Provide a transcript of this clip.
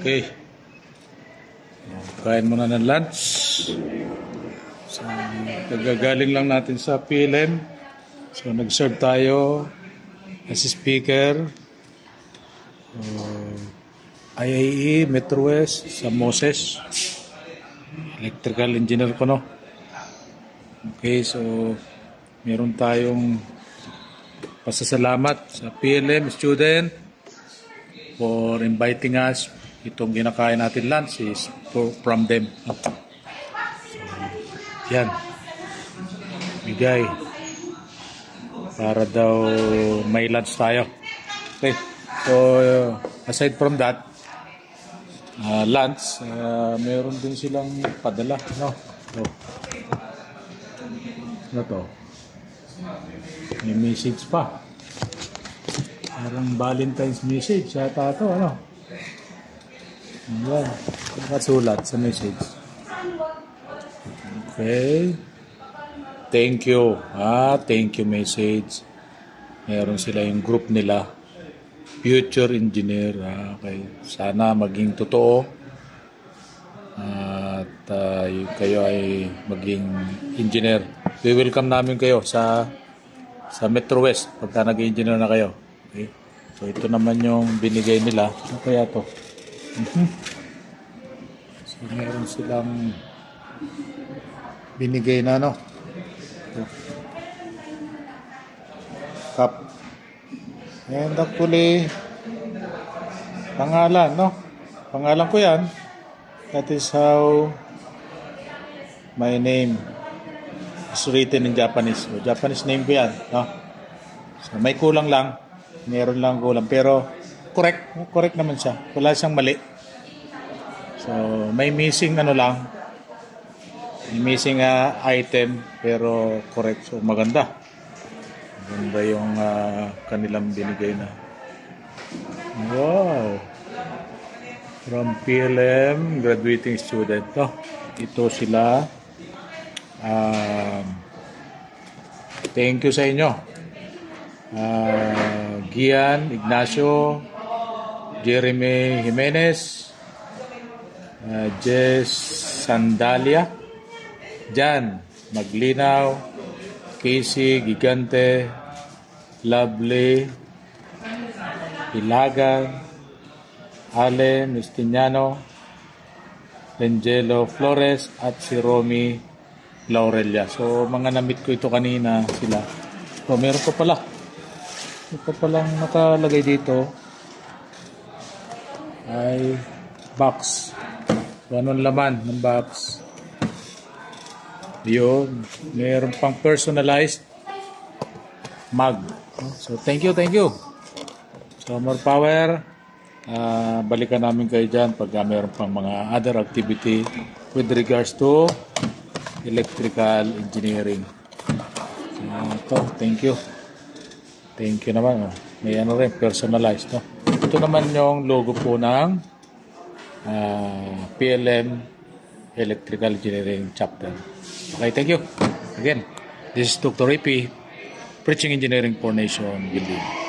Okay. Kain muna ng lunch. So, nagagaling lang natin sa PLM. So, nag-serve tayo as speaker. IAE, Metro West, sa Moses. Electrical engineer ko, no? Okay, so, meron tayong pasasalamat sa PLM student for inviting us. Itong ginakain natin lunch is from them. So, yan. Bigay. Para daw may lunch tayo. Okay. So, aside from that, lunch, meron din silang padala. No? So, ano to? May message pa. Parang Valentine's message. Yata ito, ano? Ayan. Nakasulat sa message. Okay. Thank you. Thank you message. Meron sila yung group nila. Future engineer. Okay. Sana maging totoo. At kayo ay maging engineer. We welcome namin kayo sa Metro West pagka nag-engineer na kayo. Okay. So ito naman yung binigay nila. Ano kaya to? So meron silang binigay na cup. And actually pangalan, pangalan ko yan. That is how my name is written in Japanese. So, Japanese name ko yan, So may kulang lang, meron lang kulang, pero correct naman siya, wala siyang mali. So may missing lang, may missing item, pero correct. So maganda yung kanilang binigay na. Wow, from PLM graduating student. Ito sila. Thank you sa inyo. Gian Ignacio, Jeremy Jimenez, Jess Sandalia, Jan Maglinaw, Casey Gigante, Lovely Ilagan, Ale Mestiñano, Angelo Flores, at si Romy Laurelia. So mga na-meet ko ito kanina sila. So meron pa pala. Ito palang nakalagay dito ay box. So anong laman ng box? Yun. Meron pang personalized mug. So thank you. So more power. Balikan namin kayo dyan pag meron pang mga other activity with regards to electrical engineering. So thank you naman. May rin, personalized. Ito naman yung logo po ng PLM Electrical Engineering Chapter. Okay, thank you. Again, this is Dr. Rippy, preaching engineering for nation building.